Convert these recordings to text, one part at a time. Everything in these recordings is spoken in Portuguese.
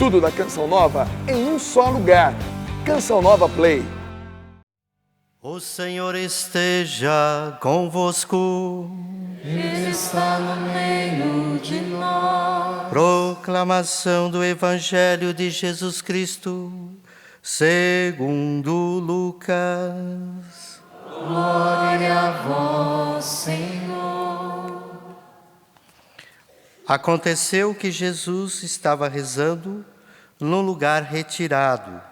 Tudo da Canção Nova em um só lugar. Canção Nova Play. O Senhor esteja convosco. Ele está no meio de nós. Proclamação do Evangelho de Jesus Cristo, segundo Lucas. Glória a vós, Senhor. Aconteceu que Jesus estava rezando num lugar retirado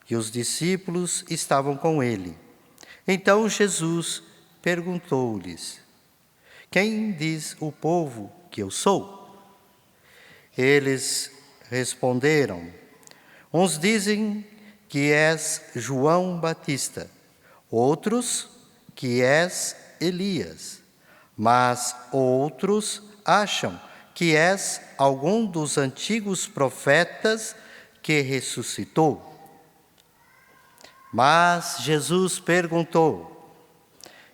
e os discípulos estavam com ele. Então Jesus perguntou-lhes: Quem diz o povo que eu sou? Eles responderam: Uns dizem que és João Batista, outros que és Elias, mas outros acham que és algum dos antigos profetas que ressuscitou. Mas Jesus perguntou: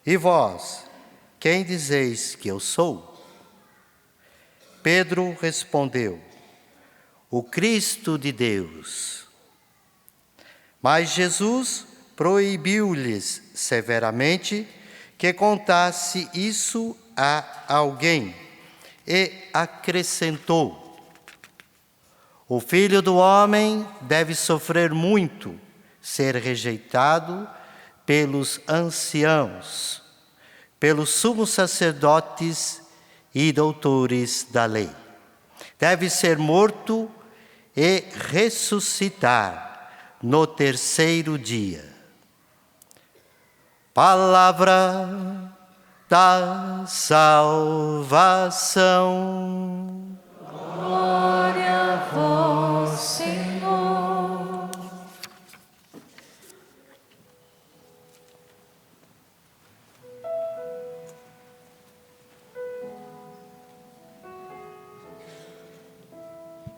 E vós, quem dizeis que eu sou? Pedro respondeu: O Cristo de Deus. Mas Jesus proibiu-lhes severamente que contasse isso a alguém e acrescentou: O Filho do Homem deve sofrer muito, ser rejeitado pelos anciãos, pelos sumos sacerdotes e doutores da lei. Deve ser morto e ressuscitar no terceiro dia. Palavra da salvação. Glória a vós, Senhor.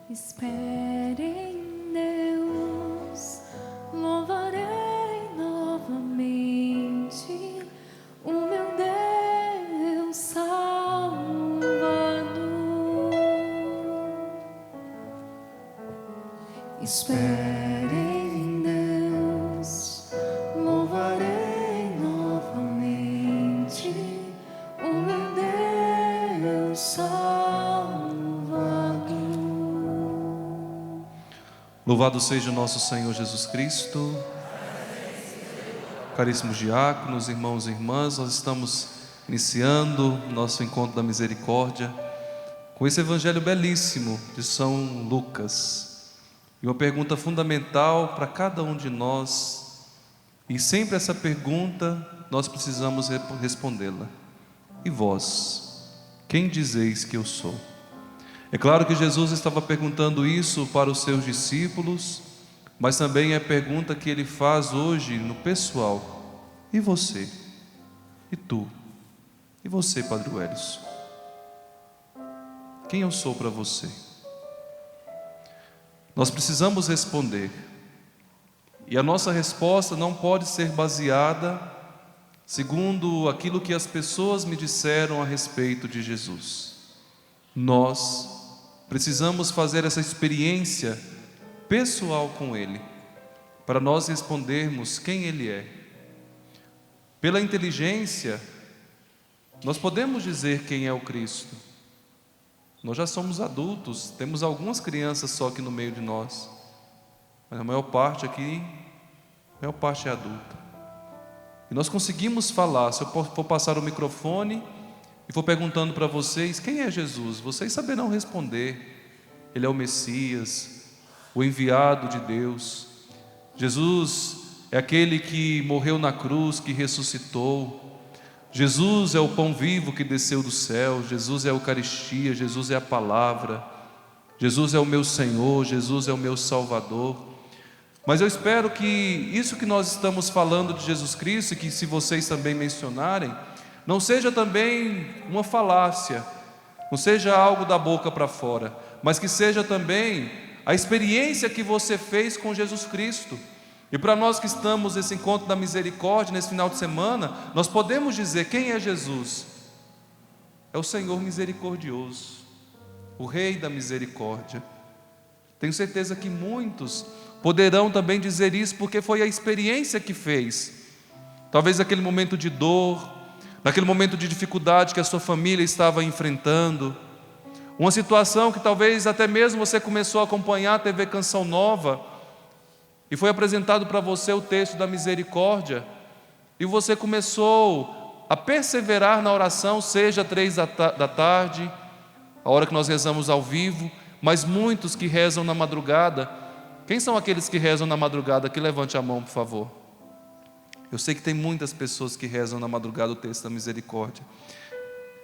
Espere em Deus, louvarei novamente o meu Deus Salvador. Espere em Deus, louvarei novamente o meu Deus Salvador. Louvado seja o nosso Senhor Jesus Cristo. Caríssimos diáconos, irmãos e irmãs, nós estamos iniciando nosso encontro da misericórdia com esse evangelho belíssimo de São Lucas. E uma pergunta fundamental para cada um de nós, e sempre essa pergunta nós precisamos respondê-la: E vós, quem dizeis que eu sou? É claro que Jesus estava perguntando isso para os seus discípulos, mas também é a pergunta que ele faz hoje no pessoal: E você? E tu? E você, Padre Wellison? Quem eu sou para você? Nós precisamos responder, e a nossa resposta não pode ser baseada segundo aquilo que as pessoas me disseram a respeito de Jesus. Nós precisamos fazer essa experiência pessoal com Ele, para nós respondermos quem Ele é. Pela inteligência, nós podemos dizer quem é o Cristo. Nós já somos adultos, temos algumas crianças só aqui no meio de nós, mas a maior parte aqui, a maior parte é adulta. E nós conseguimos falar. Se eu for passar o microfone e for perguntando para vocês quem é Jesus, vocês saberão responder. Ele é o Messias, o enviado de Deus. Jesus é aquele que morreu na cruz, que ressuscitou. Jesus é o pão vivo que desceu do céu. Jesus é a Eucaristia, Jesus é a palavra. Jesus é o meu Senhor, Jesus é o meu Salvador. Mas eu espero que isso que nós estamos falando de Jesus Cristo, e que se vocês também mencionarem, não seja também uma falácia, não seja algo da boca para fora, mas que seja também a experiência que você fez com Jesus Cristo. E para nós que estamos nesse encontro da misericórdia, nesse final de semana, nós podemos dizer quem é Jesus. É o Senhor misericordioso, o Rei da misericórdia. Tenho certeza que muitos poderão também dizer isso, porque foi a experiência que fez. Talvez naquele momento de dor, naquele momento de dificuldade que a sua família estava enfrentando, uma situação que talvez até mesmo você começou a acompanhar a TV Canção Nova, e foi apresentado para você o texto da misericórdia, e você começou a perseverar na oração, seja 3 da tarde, a hora que nós rezamos ao vivo, mas muitos que rezam na madrugada. Quem são aqueles que rezam na madrugada? Que levante a mão, por favor. Eu sei que tem muitas pessoas que rezam na madrugada o texto da misericórdia.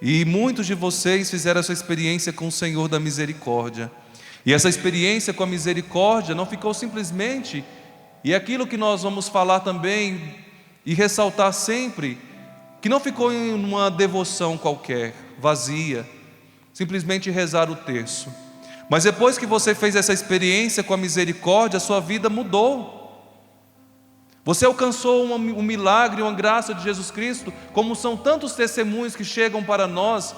E muitos de vocês fizeram essa experiência com o Senhor da misericórdia. E essa experiência com a misericórdia não ficou simplesmente, e é aquilo que nós vamos falar também e ressaltar sempre, que não ficou em uma devoção qualquer, vazia, simplesmente rezar o terço. Mas depois que você fez essa experiência com a misericórdia, a sua vida mudou. Você alcançou um milagre, uma graça de Jesus Cristo, como são tantos testemunhos que chegam para nós,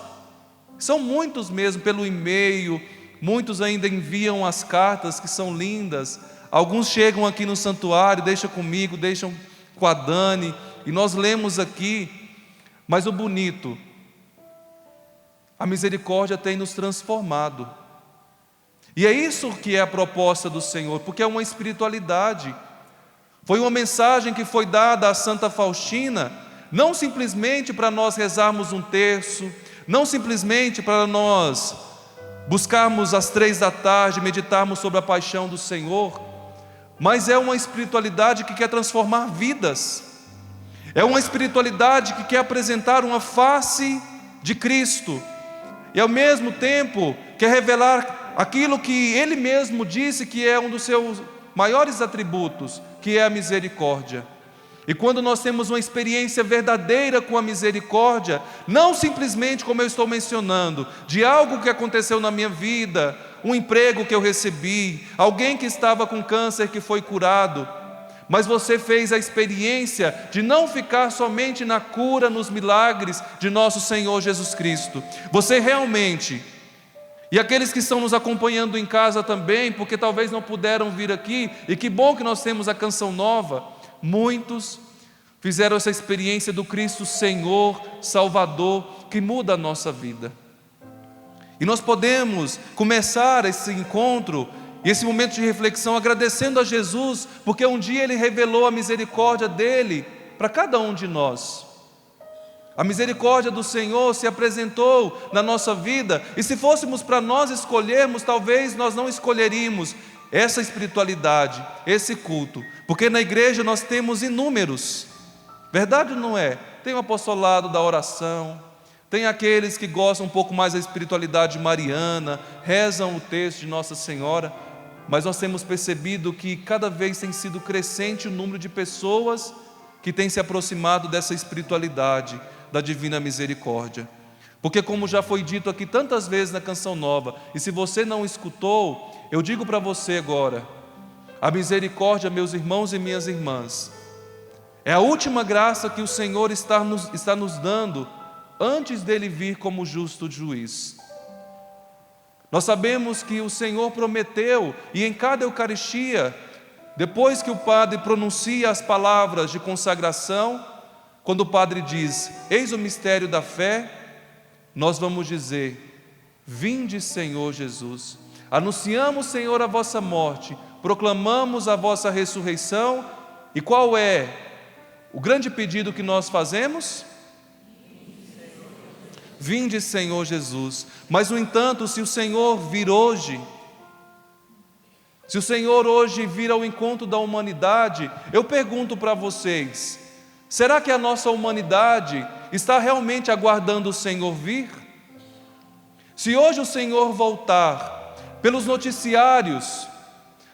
são muitos mesmo pelo e-mail, muitos ainda enviam as cartas que são lindas, alguns chegam aqui no santuário, deixam comigo, deixam com a Dani, e nós lemos aqui, mas o bonito, a misericórdia tem nos transformado, e é isso que é a proposta do Senhor, porque é uma espiritualidade. Foi uma mensagem que foi dada a Santa Faustina, não simplesmente para nós rezarmos um terço, não simplesmente para nós buscarmos às 3 da tarde, meditarmos sobre a paixão do Senhor, mas é uma espiritualidade que quer transformar vidas, é uma espiritualidade que quer apresentar uma face de Cristo, e ao mesmo tempo quer revelar aquilo que Ele mesmo disse que é um dos seus maiores atributos, que é a misericórdia. E quando nós temos uma experiência verdadeira com a misericórdia, não simplesmente como eu estou mencionando, de algo que aconteceu na minha vida, um emprego que eu recebi, alguém que estava com câncer que foi curado, mas você fez a experiência de não ficar somente na cura, nos milagres de nosso Senhor Jesus Cristo. Você realmente, e aqueles que estão nos acompanhando em casa também, porque talvez não puderam vir aqui, e que bom que nós temos a Canção Nova, muitos fizeram essa experiência do Cristo Senhor, Salvador, que muda a nossa vida. E nós podemos começar esse encontro, e esse momento de reflexão, agradecendo a Jesus, porque um dia Ele revelou a misericórdia dEle para cada um de nós. A misericórdia do Senhor se apresentou na nossa vida, e se fôssemos para nós escolhermos, talvez nós não escolheríamos essa espiritualidade, esse culto, porque na igreja nós temos inúmeros, verdade ou não é? Tem o apostolado da oração, tem aqueles que gostam um pouco mais da espiritualidade mariana, rezam o texto de Nossa Senhora, mas nós temos percebido que cada vez tem sido crescente o número de pessoas que têm se aproximado dessa espiritualidade, da divina misericórdia. Porque como já foi dito aqui tantas vezes na Canção Nova, e se você não escutou, eu digo para você agora, a misericórdia, meus irmãos e minhas irmãs, é a última graça que o Senhor está nos dando, antes dEle vir como justo juiz. Nós sabemos que o Senhor prometeu, e em cada Eucaristia, depois que o Padre pronuncia as palavras de consagração, quando o Padre diz, eis o mistério da fé, nós vamos dizer, vinde Senhor Jesus, anunciamos Senhor a vossa morte, proclamamos a vossa ressurreição, e qual é o grande pedido que nós fazemos? Vinde Senhor Jesus. Mas no entanto, se o Senhor vir hoje, se o Senhor hoje vir ao encontro da humanidade, eu pergunto para vocês, será que a nossa humanidade está realmente aguardando o Senhor vir? Se hoje o Senhor voltar, pelos noticiários,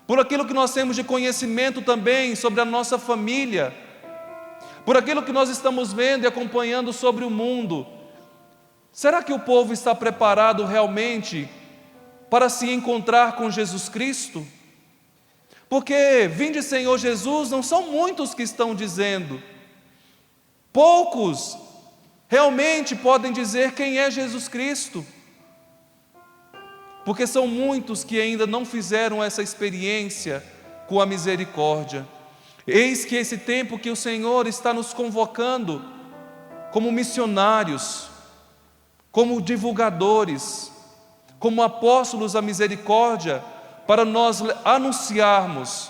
por aquilo que nós temos de conhecimento também sobre a nossa família, por aquilo que nós estamos vendo e acompanhando sobre o mundo, será que o povo está preparado realmente para se encontrar com Jesus Cristo? Porque vinde Senhor Jesus, não são muitos que estão dizendo, poucos realmente podem dizer quem é Jesus Cristo. porque são muitos que ainda não fizeram essa experiência com a misericórdia. Eis que esse tempo que o Senhor está nos convocando como missionários, como divulgadores, como apóstolos da misericórdia, para nós anunciarmos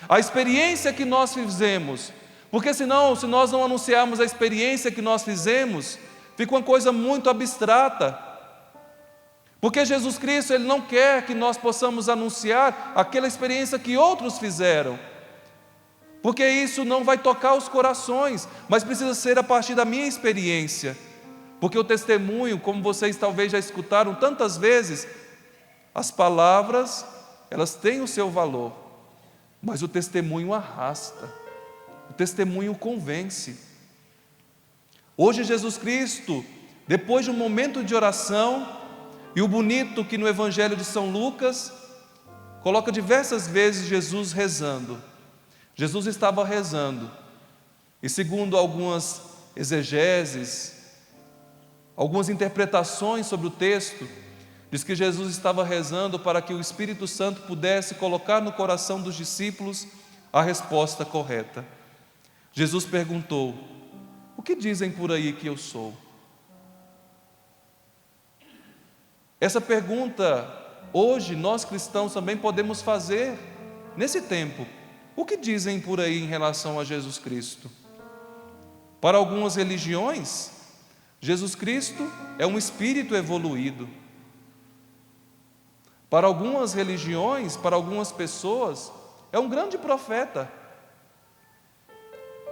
a experiência que nós fizemos, porque senão, se nós não anunciarmos a experiência que nós fizemos, fica uma coisa muito abstrata, porque Jesus Cristo, Ele não quer que nós possamos anunciar aquela experiência que outros fizeram, porque isso não vai tocar os corações, mas precisa ser a partir da minha experiência, porque o testemunho, como vocês talvez já escutaram tantas vezes, as palavras, elas têm o seu valor, mas o testemunho arrasta, o testemunho convence. Hoje Jesus Cristo, depois de um momento de oração, e o bonito que no Evangelho de São Lucas, coloca diversas vezes Jesus rezando. Jesus estava rezando, e segundo algumas exegeses, algumas interpretações sobre o texto, diz que Jesus estava rezando para que o Espírito Santo pudesse colocar no coração dos discípulos a resposta correta. Jesus perguntou: o que dizem por aí que eu sou? Essa pergunta, hoje, nós cristãos também podemos fazer nesse tempo. O que dizem por aí em relação a Jesus Cristo? Para algumas religiões, Jesus Cristo é um espírito evoluído. Para algumas religiões, para algumas pessoas, é um grande profeta.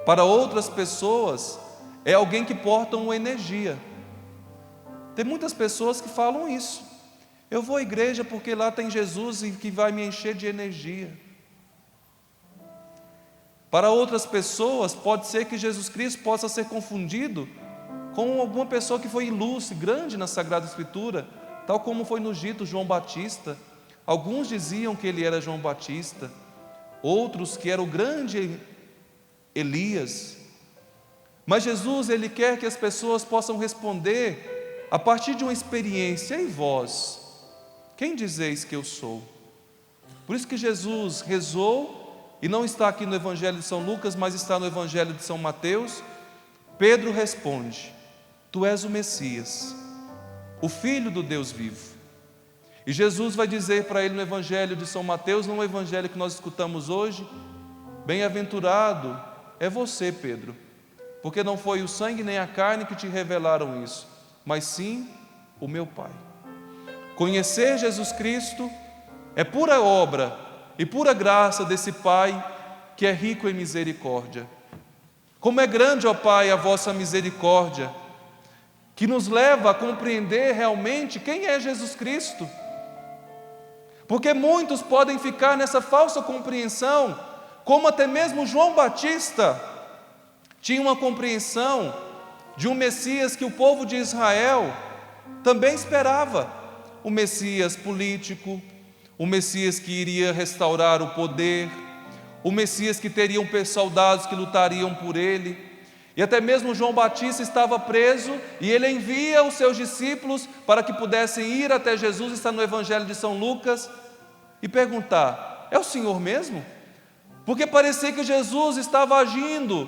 Para outras pessoas, é alguém que porta uma energia. Tem muitas pessoas que falam isso. Eu vou à igreja porque lá tem Jesus e que vai me encher de energia. Para outras pessoas, pode ser que Jesus Cristo possa ser confundido com alguma pessoa que foi ilustre, grande na Sagrada Escritura, tal como foi no dito João Batista. Alguns diziam que ele era João Batista, outros que era o grande Elias. Mas Jesus, Ele quer que as pessoas possam responder a partir de uma experiência. E vós, quem dizeis que eu sou? Por isso que Jesus rezou, e não está aqui no Evangelho de São Lucas, mas está no Evangelho de São Mateus. Pedro responde: Tu és o Messias, o Filho do Deus vivo. E Jesus vai dizer para ele no Evangelho de São Mateus, no Evangelho que nós escutamos hoje: Bem-aventurado é você, Pedro, porque não foi o sangue nem a carne que te revelaram isso, mas sim o meu Pai. Conhecer Jesus Cristo é pura obra e pura graça desse Pai que é rico em misericórdia. Como é grande, ó Pai, a vossa misericórdia, que nos leva a compreender realmente quem é Jesus Cristo. Porque muitos podem ficar nessa falsa compreensão, como até mesmo João Batista tinha uma compreensão de um Messias que o povo de Israel também esperava. O Messias político, o Messias que iria restaurar o poder, o Messias que teriam soldados que lutariam por ele. E até mesmo João Batista estava preso e ele envia os seus discípulos para que pudessem ir até Jesus, está no Evangelho de São Lucas, e perguntar: é o Senhor mesmo? Porque parecia que Jesus estava agindo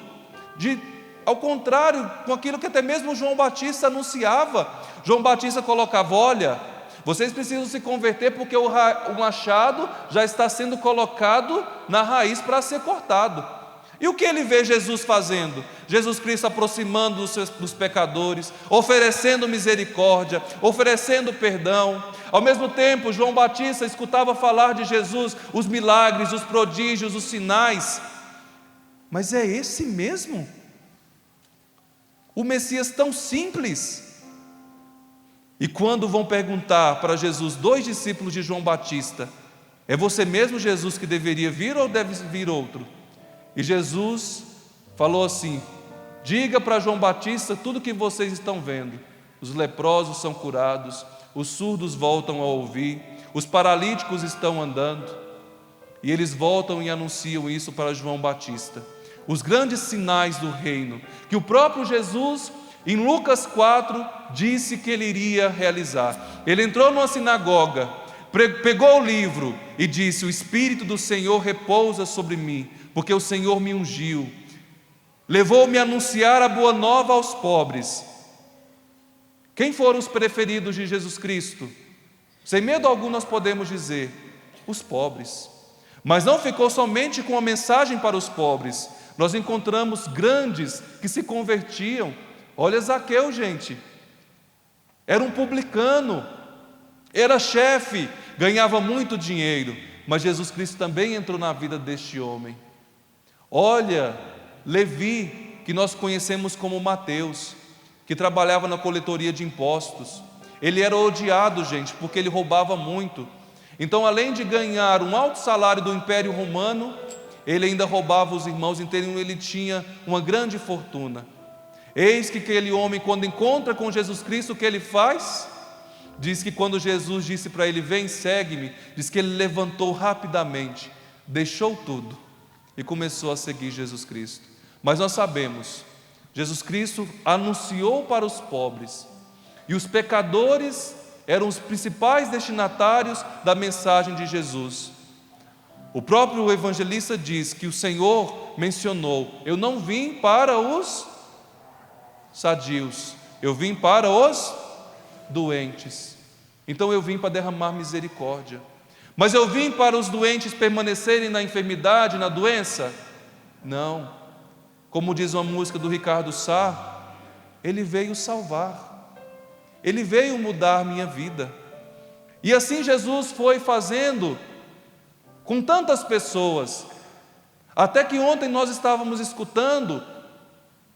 ao contrário com aquilo que até mesmo João Batista anunciava. João Batista colocava: olha, vocês precisam se converter porque o machado já está sendo colocado na raiz para ser cortado. E o que ele vê Jesus fazendo? Jesus Cristo aproximando dos pecadores, oferecendo misericórdia, oferecendo perdão. Ao mesmo tempo, João Batista escutava falar de Jesus, os milagres, os prodígios, os sinais. Mas é esse mesmo? O Messias tão simples? E quando vão perguntar para Jesus, 2 discípulos de João Batista: é você mesmo, Jesus, que deveria vir ou deve vir outro? E Jesus falou assim: diga para João Batista tudo o que vocês estão vendo. Os leprosos são curados, os surdos voltam a ouvir, os paralíticos estão andando. E eles voltam e anunciam isso para João Batista. Os grandes sinais do reino, que o próprio Jesus, em Lucas 4, disse que ele iria realizar. Ele entrou numa sinagoga, pegou o livro e disse: o Espírito do Senhor repousa sobre mim, porque o Senhor me ungiu, levou-me a anunciar a boa nova aos pobres. Quem foram os preferidos de Jesus Cristo? Sem medo algum nós podemos dizer: os pobres. Mas não ficou somente com a mensagem para os pobres. Nós encontramos grandes que se convertiam. Olha Zaqueu, gente, era um publicano, era chefe, ganhava muito dinheiro, mas Jesus Cristo também entrou na vida deste homem. Olha Levi, que nós conhecemos como Mateus, que trabalhava na coletoria de impostos. Ele era odiado, gente, porque ele roubava muito. Então, além de ganhar um alto salário do Império Romano, ele ainda roubava os irmãos, então ele tinha uma grande fortuna. Eis que aquele homem, quando encontra com Jesus Cristo, o que ele faz? Diz que quando Jesus disse para ele: vem, segue-me, diz que ele levantou rapidamente, deixou tudo e começou a seguir Jesus Cristo. Mas nós sabemos, Jesus Cristo anunciou para os pobres, e os pecadores eram os principais destinatários da mensagem de Jesus. O próprio evangelista diz que o Senhor mencionou: eu não vim para os sadios, eu vim para os doentes. Então eu vim para derramar misericórdia. Mas eu vim para os doentes permanecerem na enfermidade, na doença? Não. Como diz uma música do Ricardo Sá, ele veio salvar, ele veio mudar minha vida. E assim Jesus foi fazendo com tantas pessoas, até que ontem nós estávamos escutando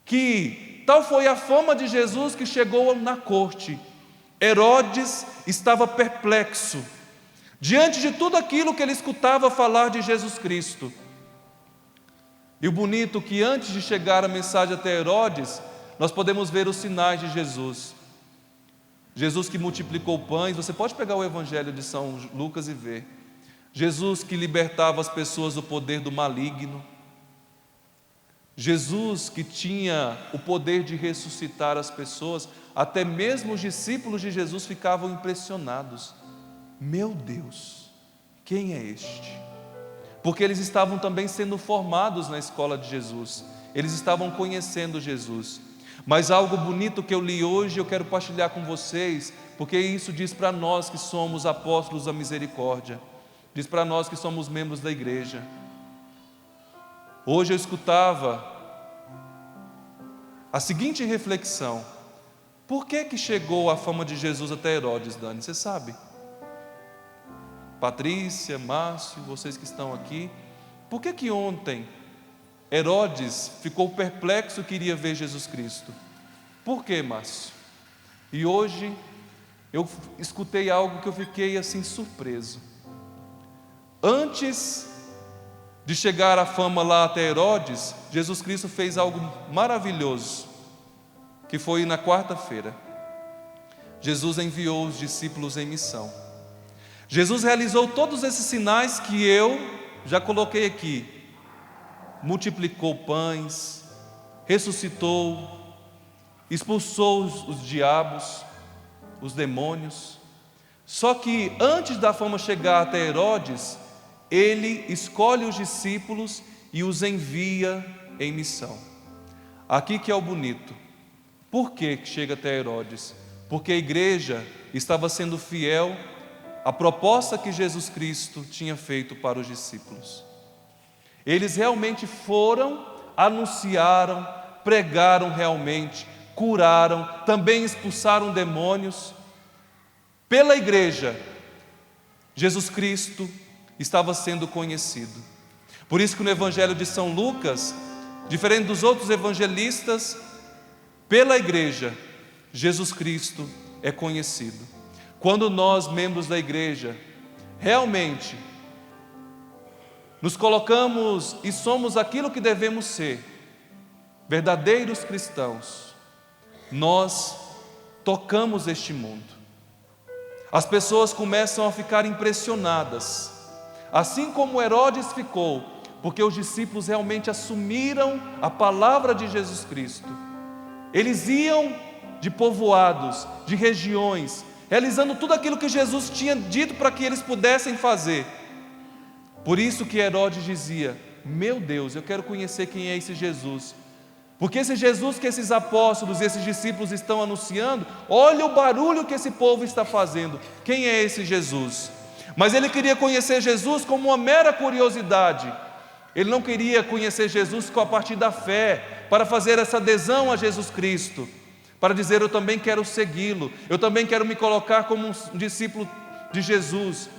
que tal foi a fama de Jesus que chegou na corte. Herodes estava perplexo diante de tudo aquilo que ele escutava falar de Jesus Cristo. E o bonito é que antes de chegar a mensagem até Herodes, nós podemos ver os sinais de Jesus. Jesus que multiplicou pães, você pode pegar o Evangelho de São Lucas e ver. Jesus que libertava as pessoas do poder do maligno. Jesus que tinha o poder de ressuscitar as pessoas. Até mesmo os discípulos de Jesus ficavam impressionados. Meu Deus, quem é este? Porque eles estavam também sendo formados na escola de Jesus. Eles estavam conhecendo Jesus. Mas algo bonito que eu li hoje, eu quero partilhar com vocês, porque isso diz para nós que somos apóstolos da misericórdia. Diz para nós que somos membros da igreja. Hoje eu escutava a seguinte reflexão: por que chegou a fama de Jesus até Herodes, Dani? Você sabe? Patrícia, Márcio, vocês que estão aqui, por que ontem Herodes ficou perplexo e queria ver Jesus Cristo? Por que, Márcio? E hoje eu escutei algo que eu fiquei assim surpreso. Antes de chegar a fama lá até Herodes, Jesus Cristo fez algo maravilhoso, que foi na quarta-feira. Jesus enviou os discípulos em missão. Jesus realizou todos esses sinais que eu já coloquei aqui. Multiplicou pães, ressuscitou, expulsou os diabos, os demônios. Só que antes da fama chegar até Herodes, ele escolhe os discípulos e os envia em missão. Aqui que é o bonito. Por que chega até Herodes? Porque a igreja estava sendo fiel à proposta que Jesus Cristo tinha feito para os discípulos. Eles realmente foram, anunciaram, pregaram realmente, curaram, também expulsaram demônios. Pela igreja, Jesus Cristo estava sendo conhecido. Por isso que no Evangelho de São Lucas, diferente dos outros evangelistas, pela igreja, Jesus Cristo é conhecido. Quando nós, membros da igreja, realmente nos colocamos e somos aquilo que devemos ser, verdadeiros cristãos, nós tocamos este mundo. As pessoas começam a ficar impressionadas, assim como Herodes ficou, porque os discípulos realmente assumiram a palavra de Jesus Cristo. Eles iam de povoados, de regiões, realizando tudo aquilo que Jesus tinha dito para que eles pudessem fazer. Por isso que Herodes dizia: meu Deus, eu quero conhecer quem é esse Jesus, porque esse Jesus que esses apóstolos e esses discípulos estão anunciando, olha o barulho que esse povo está fazendo, quem é esse Jesus? Mas ele queria conhecer Jesus como uma mera curiosidade, ele não queria conhecer Jesus com a partir da fé, para fazer essa adesão a Jesus Cristo, para dizer: eu também quero segui-lo, eu também quero me colocar como um discípulo de Jesus.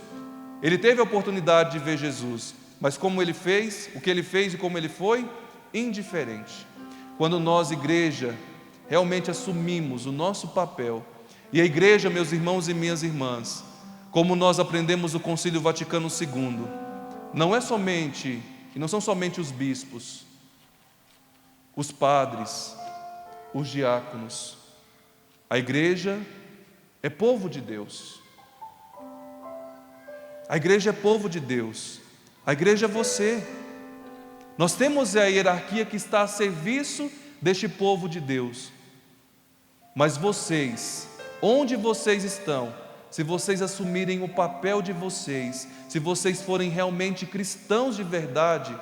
Ele teve a oportunidade de ver Jesus, mas como ele fez, o que ele fez e como ele foi, indiferente. Quando nós, igreja, realmente assumimos o nosso papel, e a igreja, meus irmãos e minhas irmãs, como nós aprendemos no Concílio Vaticano II, não são somente os bispos, os padres, os diáconos. A igreja é povo de Deus. A igreja é povo de Deus. A igreja é você. Nós temos a hierarquia que está a serviço deste povo de Deus. Mas vocês, onde vocês estão, se vocês assumirem o papel de vocês, se vocês forem realmente cristãos de verdade,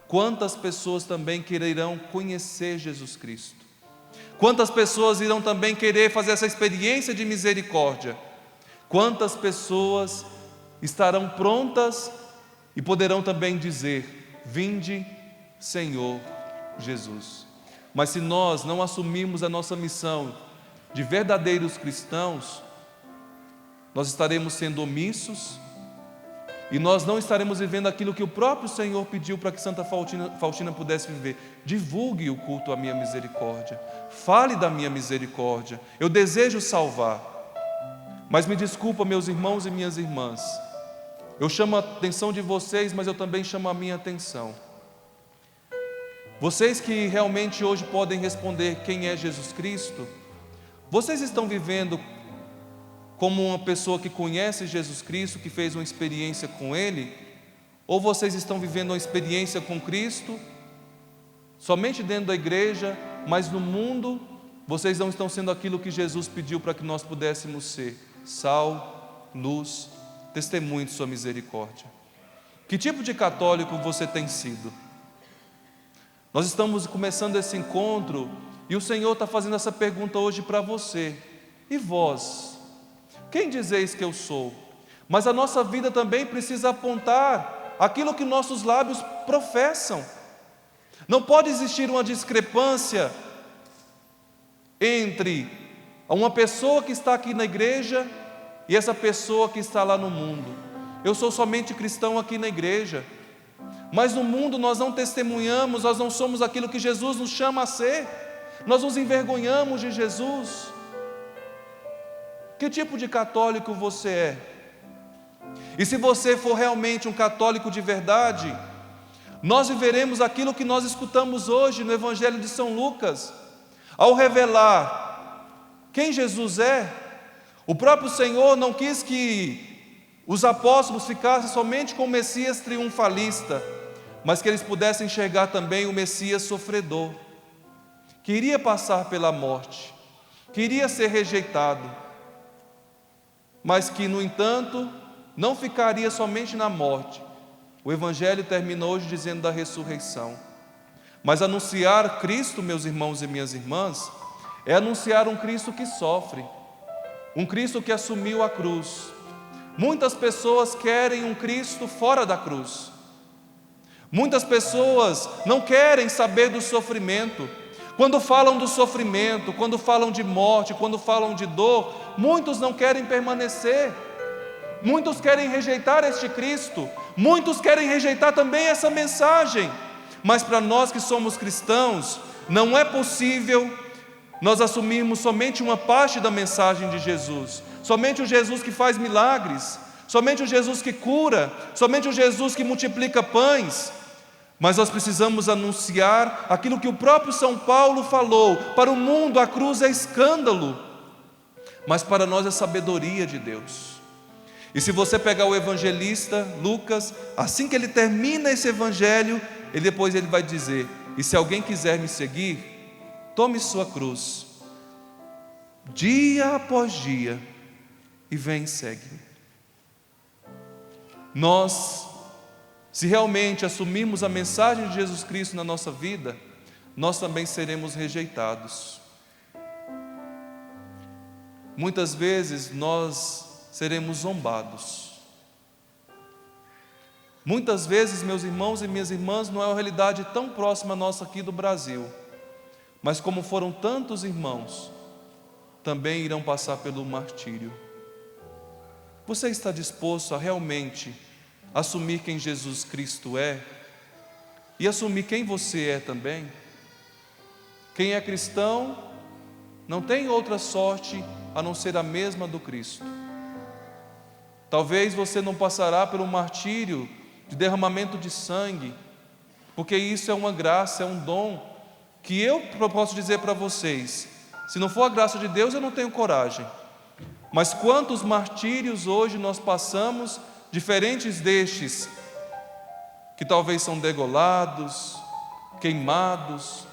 quantas pessoas também quererão conhecer Jesus Cristo? Quantas pessoas irão também querer fazer essa experiência de misericórdia? Quantas pessoas estarão prontas e poderão também dizer: vinde, Senhor Jesus. Mas se nós não assumirmos a nossa missão de verdadeiros cristãos, nós estaremos sendo omissos e nós não estaremos vivendo aquilo que o próprio Senhor pediu para que Santa Faustina pudesse viver. Divulgue o culto à minha misericórdia, fale da minha misericórdia, eu desejo salvar. Mas me desculpa, meus irmãos e minhas irmãs, eu chamo a atenção de vocês, mas eu também chamo a minha atenção. Vocês que realmente hoje podem responder quem é Jesus Cristo, vocês estão vivendo como uma pessoa que conhece Jesus Cristo, que fez uma experiência com Ele? Ou vocês estão vivendo uma experiência com Cristo, somente dentro da igreja, mas no mundo, vocês não estão sendo aquilo que Jesus pediu para que nós pudéssemos ser: sal, luz, testemunho de sua misericórdia. Que tipo de católico você tem sido? Nós estamos começando esse encontro e o Senhor está fazendo essa pergunta hoje para você: e vós? Quem dizeis que eu sou? Mas a nossa vida também precisa apontar aquilo que nossos lábios professam. Não pode existir uma discrepância entre uma pessoa que está aqui na igreja e essa pessoa que está lá no mundo. Eu sou somente cristão aqui na igreja, mas no mundo nós não testemunhamos, nós não somos aquilo que Jesus nos chama a ser, nós nos envergonhamos de Jesus. Que tipo de católico você é? E se você for realmente um católico de verdade, nós viveremos aquilo que nós escutamos hoje no Evangelho de São Lucas. Ao revelar quem Jesus é, o próprio Senhor não quis que os apóstolos ficassem somente com o Messias triunfalista, mas que eles pudessem enxergar também o Messias sofredor, que iria passar pela morte, que iria ser rejeitado, mas que, no entanto, não ficaria somente na morte. O Evangelho termina hoje dizendo da ressurreição. Mas anunciar Cristo, meus irmãos e minhas irmãs, é anunciar um Cristo que sofre, um Cristo que assumiu a cruz. Muitas pessoas querem um Cristo fora da cruz. Muitas pessoas não querem saber do sofrimento. Quando falam do sofrimento, quando falam de morte, quando falam de dor, muitos não querem permanecer. Muitos querem rejeitar este Cristo. Muitos querem rejeitar também essa mensagem. Mas para nós que somos cristãos, não é possível nós assumirmos somente uma parte da mensagem de Jesus, somente o Jesus que faz milagres, somente o Jesus que cura, somente o Jesus que multiplica pães. Mas nós precisamos anunciar aquilo que o próprio São Paulo falou: para o mundo a cruz é escândalo, mas para nós é sabedoria de Deus. E se você pegar o evangelista Lucas, assim que ele termina esse evangelho, depois ele vai dizer: e se alguém quiser me seguir, tome sua cruz, dia após dia, e vem e segue-me. Nós, se realmente assumirmos a mensagem de Jesus Cristo na nossa vida, nós também seremos rejeitados. Muitas vezes nós seremos zombados. Muitas vezes, meus irmãos e minhas irmãs, não é uma realidade tão próxima nossa aqui do Brasil, mas como foram tantos irmãos, também irão passar pelo martírio. Você está disposto a realmente assumir quem Jesus Cristo é e assumir quem você é também? Quem é cristão não tem outra sorte a não ser a mesma do Cristo. Talvez você não passará pelo martírio de derramamento de sangue, porque isso é uma graça, é um dom que eu posso dizer para vocês, se não for a graça de Deus eu não tenho coragem. Mas quantos martírios hoje nós passamos, diferentes destes, que talvez são degolados, queimados,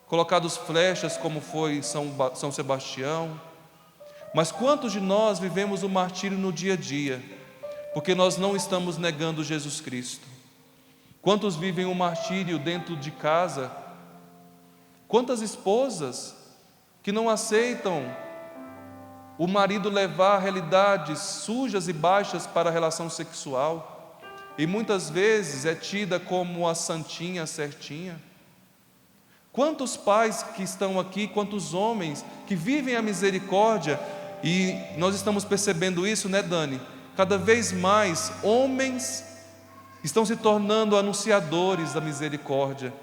colocados flechas como foi São Sebastião. Mas quantos de nós vivemos o martírio no dia a dia, porque nós não estamos negando Jesus Cristo? Quantos vivem o martírio dentro de casa? Quantas esposas que não aceitam o marido levar realidades sujas e baixas para a relação sexual, e muitas vezes é tida como a santinha, a certinha? Quantos pais que estão aqui, quantos homens que vivem a misericórdia, e nós estamos percebendo isso, né, Dani? Cada vez mais homens estão se tornando anunciadores da misericórdia.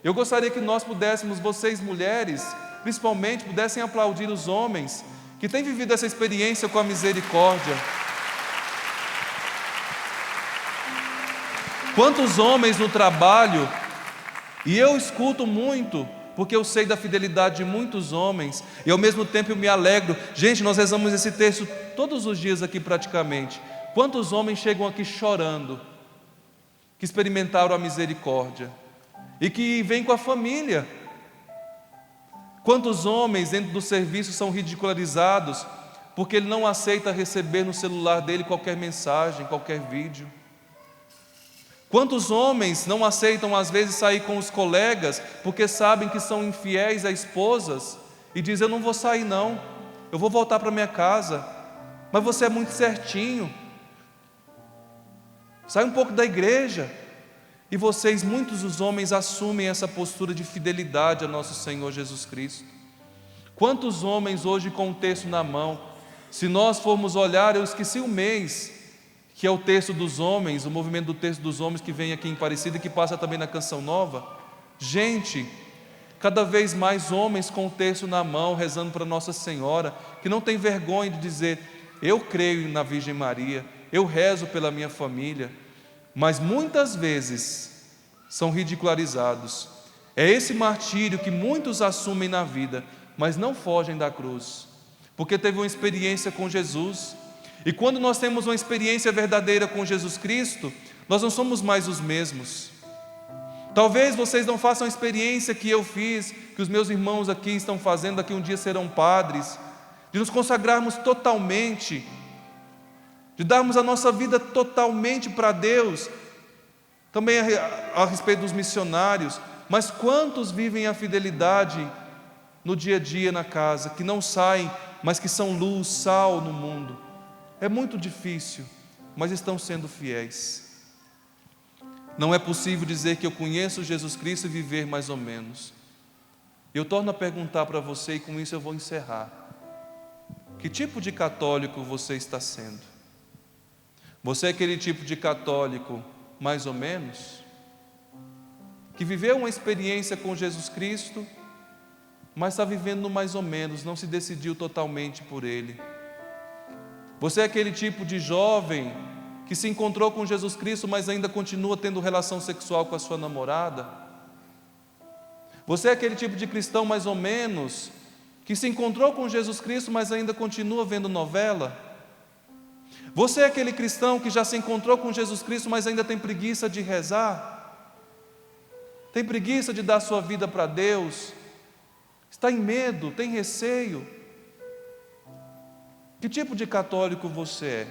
Eu gostaria que nós pudéssemos, vocês mulheres, principalmente, pudessem aplaudir os homens que têm vivido essa experiência com a misericórdia. Quantos homens no trabalho, e eu escuto muito, porque eu sei da fidelidade de muitos homens, e ao mesmo tempo eu me alegro. Gente, nós rezamos esse texto todos os dias aqui praticamente. Quantos homens chegam aqui chorando, que experimentaram a misericórdia, e que vêm com a família. Quantos homens dentro do serviço são ridicularizados, porque ele não aceita receber no celular dele qualquer mensagem, qualquer vídeo. Quantos homens não aceitam às vezes sair com os colegas, porque sabem que são infiéis a esposas, e dizem: eu não vou sair não, eu vou voltar para minha casa. Mas você é muito certinho, sai um pouco da igreja. E vocês, muitos dos homens, assumem essa postura de fidelidade a nosso Senhor Jesus Cristo. Quantos homens hoje com o texto na mão, se nós formos olhar, eu esqueci o mês, que é o texto dos homens, o movimento do texto dos homens que vem aqui em Aparecida e que passa também na Canção Nova. Gente, cada vez mais homens com o texto na mão, rezando para Nossa Senhora, que não tem vergonha de dizer: eu creio na Virgem Maria, eu rezo pela minha família. Mas muitas vezes são ridicularizados. É esse martírio que muitos assumem na vida, mas não fogem da cruz, porque teve uma experiência com Jesus. E quando nós temos uma experiência verdadeira com Jesus Cristo, nós não somos mais os mesmos. Talvez vocês não façam a experiência que eu fiz, que os meus irmãos aqui estão fazendo, daqui um dia serão padres, de nos consagrarmos totalmente, de darmos a nossa vida totalmente para Deus. Também a respeito dos missionários. Mas quantos vivem a fidelidade no dia a dia na casa, que não saem, mas que são luz, sal no mundo? É muito difícil, mas estão sendo fiéis. Não é possível dizer que eu conheço Jesus Cristo e viver mais ou menos. Eu torno a perguntar para você, e com isso eu vou encerrar: que tipo de católico você está sendo? Você é aquele tipo de católico mais ou menos, que viveu uma experiência com Jesus Cristo, mas está vivendo mais ou menos, não se decidiu totalmente por Ele? Você é aquele tipo de jovem que se encontrou com Jesus Cristo, mas ainda continua tendo relação sexual com a sua namorada? Você é aquele tipo de cristão mais ou menos, que se encontrou com Jesus Cristo, mas ainda continua vendo novela? Você é aquele cristão que já se encontrou com Jesus Cristo, mas ainda tem preguiça de rezar? Tem preguiça de dar sua vida para Deus? Está em medo, tem receio? Que tipo de católico você é?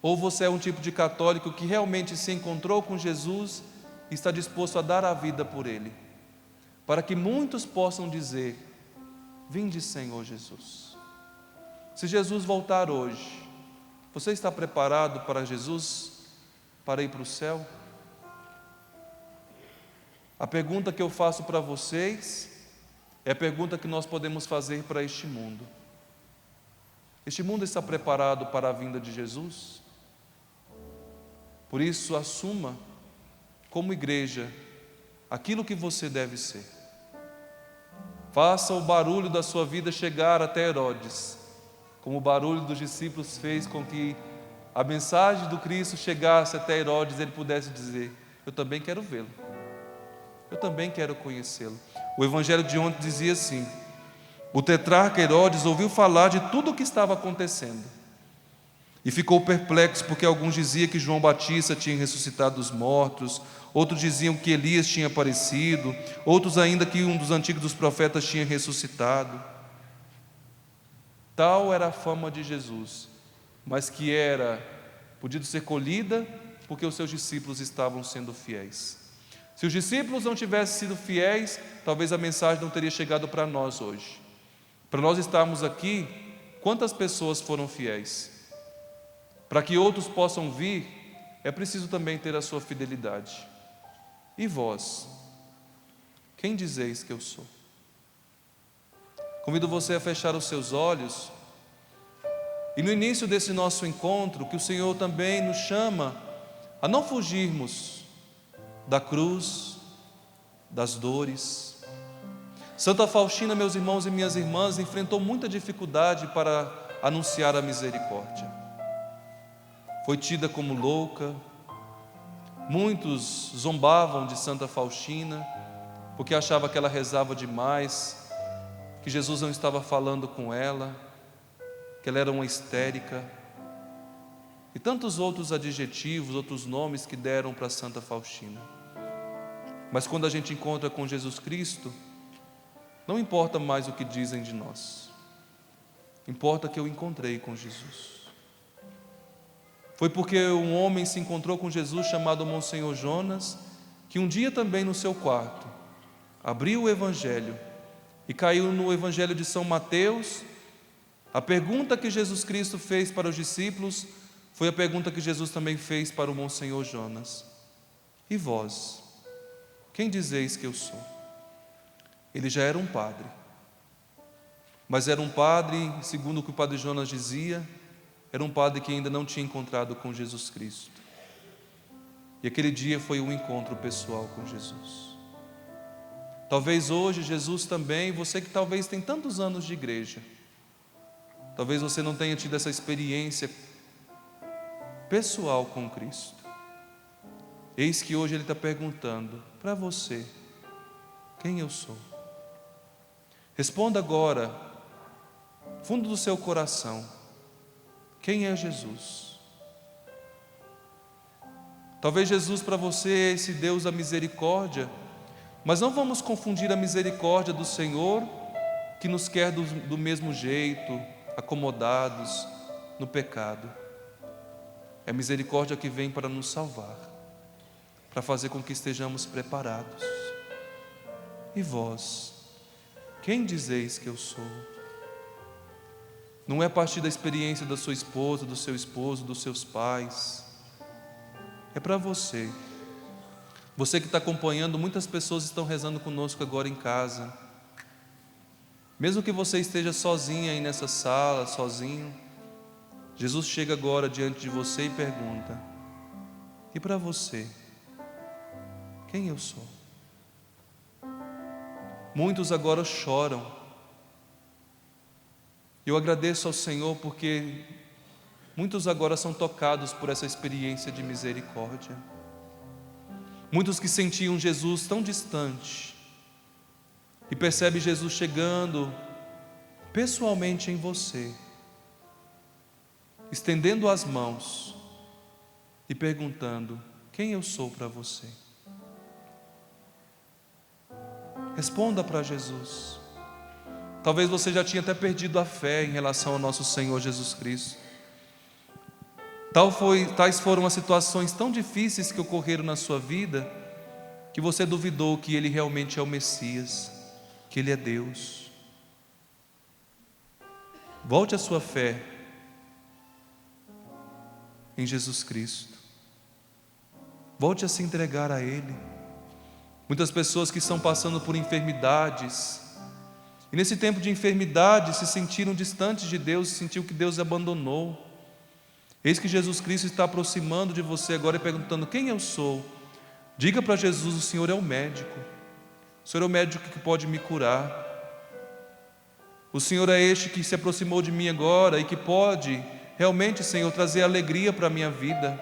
Ou você é um tipo de católico que realmente se encontrou com Jesus e está disposto a dar a vida por Ele, para que muitos possam dizer: vinde, Senhor Jesus. Se Jesus voltar hoje, você está preparado para Jesus, para ir para o céu? A pergunta que eu faço para vocês é a pergunta que nós podemos fazer para este mundo. Este mundo está preparado para a vinda de Jesus? Por isso, assuma como igreja aquilo que você deve ser. Faça o barulho da sua vida chegar até Herodes, como o barulho dos discípulos fez com que a mensagem do Cristo chegasse até Herodes, ele pudesse dizer: eu também quero vê-lo, eu também quero conhecê-lo. O evangelho de ontem dizia assim: o tetrarca Herodes ouviu falar de tudo o que estava acontecendo e ficou perplexo, porque alguns diziam que João Batista tinha ressuscitado dos mortos, outros diziam que Elias tinha aparecido, outros ainda que um dos antigos dos profetas tinha ressuscitado. Tal era a fama de Jesus, mas que podia ser colhida porque os seus discípulos estavam sendo fiéis. Se os discípulos não tivessem sido fiéis, talvez a mensagem não teria chegado para nós hoje. Para nós estarmos aqui, quantas pessoas foram fiéis? Para que outros possam vir, é preciso também ter a sua fidelidade. E vós, quem dizeis que eu sou? Convido você a fechar os seus olhos e no início desse nosso encontro, que o Senhor também nos chama a não fugirmos da cruz, das dores. Santa Faustina, meus irmãos e minhas irmãs, enfrentou muita dificuldade para anunciar a misericórdia. Foi tida como louca. Muitos zombavam de Santa Faustina porque achavam que ela rezava demais, que Jesus não estava falando com ela, que ela era uma histérica, e tantos outros adjetivos, outros nomes que deram para Santa Faustina. Mas quando a gente encontra com Jesus Cristo, não importa mais o que dizem de nós, importa que eu encontrei com Jesus. Foi porque um homem se encontrou com Jesus chamado Monsenhor Jonas, que um dia também no seu quarto abriu o Evangelho e caiu no Evangelho de São Mateus. A pergunta que Jesus Cristo fez para os discípulos foi a pergunta que Jesus também fez para o Monsenhor Jonas: e vós, quem dizeis que eu sou? Ele já era um padre, mas era um padre, segundo o que o padre Jonas dizia, era um padre que ainda não tinha encontrado com Jesus Cristo. E aquele dia foi um encontro pessoal com Jesus. Talvez hoje Jesus também, você que talvez tem tantos anos de igreja, talvez você não tenha tido essa experiência pessoal com Cristo. Eis que hoje Ele está perguntando para você: quem eu sou? Responda agora, fundo do seu coração, quem é Jesus? Talvez Jesus para você é esse Deus da misericórdia, mas não vamos confundir a misericórdia do Senhor, que nos quer do mesmo jeito, acomodados no pecado. É a misericórdia que vem para nos salvar, para fazer com que estejamos preparados. E vós, quem dizeis que eu sou? Não é a partir da experiência da sua esposa, do seu esposo, dos seus pais. É para você. Você que está acompanhando, muitas pessoas estão rezando conosco agora em casa. Mesmo que você esteja sozinha aí nessa sala, sozinho, Jesus chega agora diante de você e pergunta: e para você, quem eu sou? Muitos agora choram. Eu agradeço ao Senhor porque muitos agora são tocados por essa experiência de misericórdia. Muitos que sentiam Jesus tão distante e percebe Jesus chegando pessoalmente em você, estendendo as mãos e perguntando: quem eu sou para você? Responda para Jesus: Talvez você já tinha até perdido a fé em relação ao nosso Senhor Jesus Cristo. Tais foram as situações tão difíceis que ocorreram na sua vida, que você duvidou que Ele realmente é o Messias, que Ele é Deus. Volte a sua fé em Jesus Cristo. Volte a se entregar a Ele. Muitas pessoas que estão passando por enfermidades, e nesse tempo de enfermidade se sentiram distantes de Deus, sentiu que Deus abandonou. Eis que Jesus Cristo está aproximando de você agora e perguntando: quem eu sou? Diga para Jesus: o Senhor é o médico. O Senhor é o médico que pode me curar. O Senhor é este que se aproximou de mim agora e que pode realmente, Senhor, trazer alegria para a minha vida.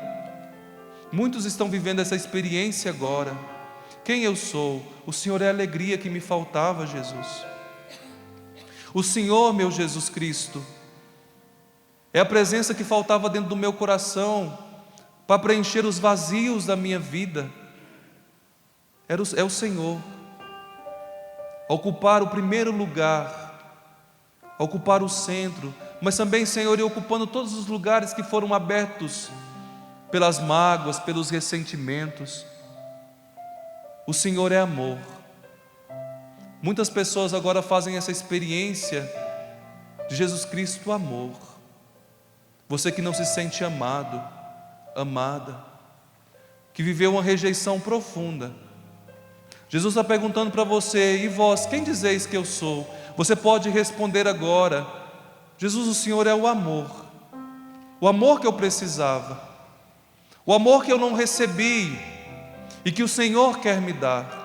Muitos estão vivendo essa experiência agora. Quem eu sou? O Senhor é a alegria que me faltava, Jesus. O Senhor, meu Jesus Cristo, é a presença que faltava dentro do meu coração para preencher os vazios da minha vida. É o Senhor. Ocupar o primeiro lugar, ocupar o centro, mas também, Senhor, ir ocupando todos os lugares que foram abertos pelas mágoas, pelos ressentimentos. O Senhor é amor. Muitas pessoas agora fazem essa experiência de Jesus Cristo, amor. Você que não se sente amado, amada, que viveu uma rejeição profunda, Jesus está perguntando para você: e vós, quem dizeis que eu sou? Você pode responder agora: Jesus, o Senhor é o amor que eu precisava, o amor que eu não recebi e que o Senhor quer me dar.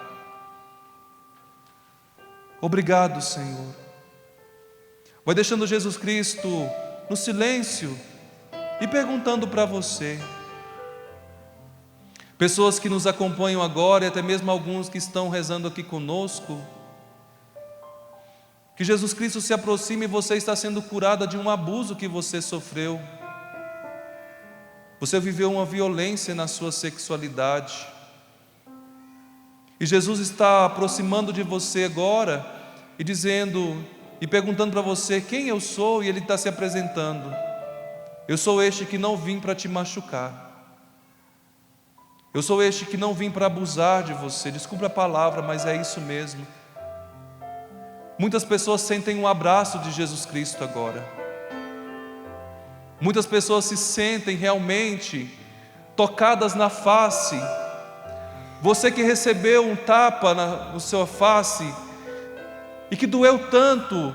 Obrigado, Senhor. Vai deixando Jesus Cristo no silêncio e perguntando para você. Pessoas que nos acompanham agora e até mesmo alguns que estão rezando aqui conosco, que Jesus Cristo se aproxime e você está sendo curada de um abuso que você sofreu. Você viveu uma violência na sua sexualidade. E Jesus está aproximando de você agora e dizendo e perguntando para você: quem eu sou? E Ele está se apresentando: eu sou este que não vim para te machucar. Eu sou este que não vim para abusar de você. Desculpa a palavra, mas é isso mesmo. Muitas pessoas sentem um abraço de Jesus Cristo agora. Muitas pessoas se sentem realmente tocadas na face. Você que recebeu um tapa na sua face e que doeu tanto,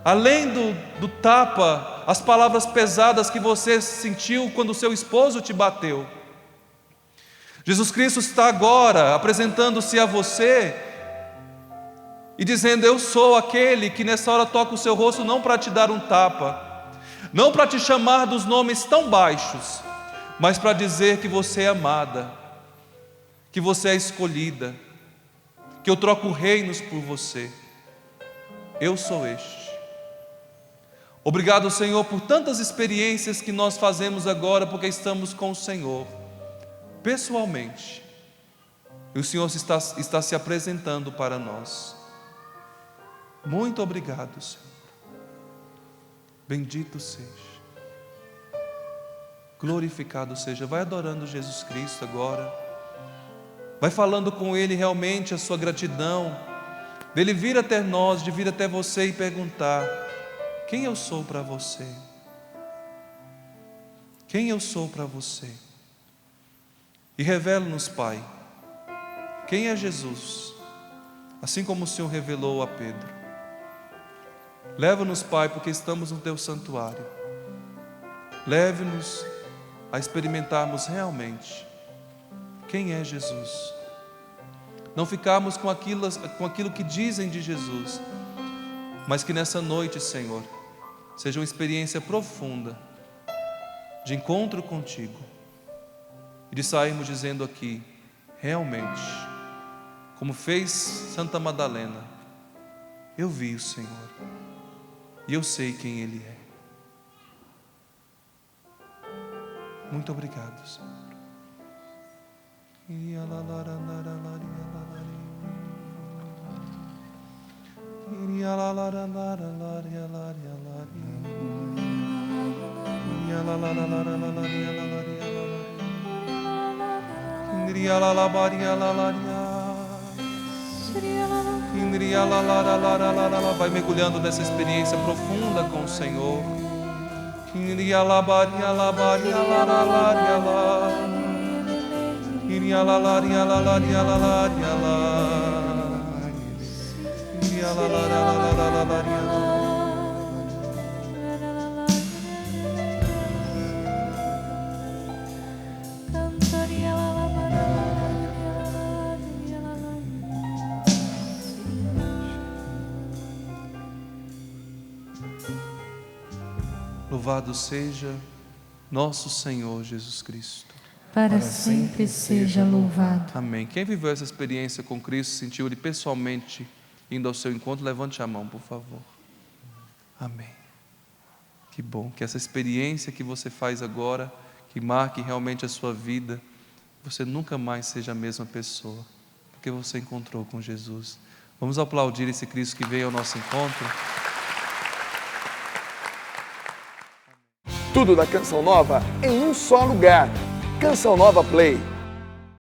além do tapa, as palavras pesadas que você sentiu quando o seu esposo te bateu. Jesus Cristo está agora apresentando-se a você e dizendo: eu sou aquele que nessa hora toca o seu rosto, não para te dar um tapa, não para te chamar dos nomes tão baixos, mas para dizer que você é amada, que você é escolhida, que eu troco reinos por você. Eu sou este. Obrigado, Senhor, por tantas experiências que nós fazemos agora, porque estamos com o Senhor pessoalmente, e o Senhor está se apresentando para nós. Muito obrigado, Senhor. Bendito seja, glorificado seja. Vai adorando Jesus Cristo agora, vai falando com Ele realmente a sua gratidão, dele vir até nós, de vir até você e perguntar: quem eu sou para você? Quem eu sou para você? E revela-nos, Pai, quem é Jesus, assim como o Senhor revelou a Pedro. Leva-nos, Pai, porque estamos no Teu santuário. Leve-nos a experimentarmos realmente quem é Jesus. Não ficarmos com aquilo que dizem de Jesus, mas que nessa noite, Senhor, seja uma experiência profunda de encontro contigo, e de sairmos dizendo aqui: realmente, como fez Santa Madalena, eu vi o Senhor e eu sei quem Ele é. Muito obrigado, Senhor. Vai mergulhando nessa experiência profunda com o Senhor. Louvado seja nosso Senhor Jesus Cristo. Para sempre seja louvado. Amém. Quem viveu essa experiência com Cristo, sentiu Ele pessoalmente indo ao seu encontro, levante a mão, por favor. Amém. Que bom, que essa experiência que você faz agora, que marque realmente a sua vida, você nunca mais seja a mesma pessoa, porque você encontrou com Jesus. Vamos aplaudir esse Cristo que veio ao nosso encontro. Tudo da Canção Nova em um só lugar. Canção Nova Play.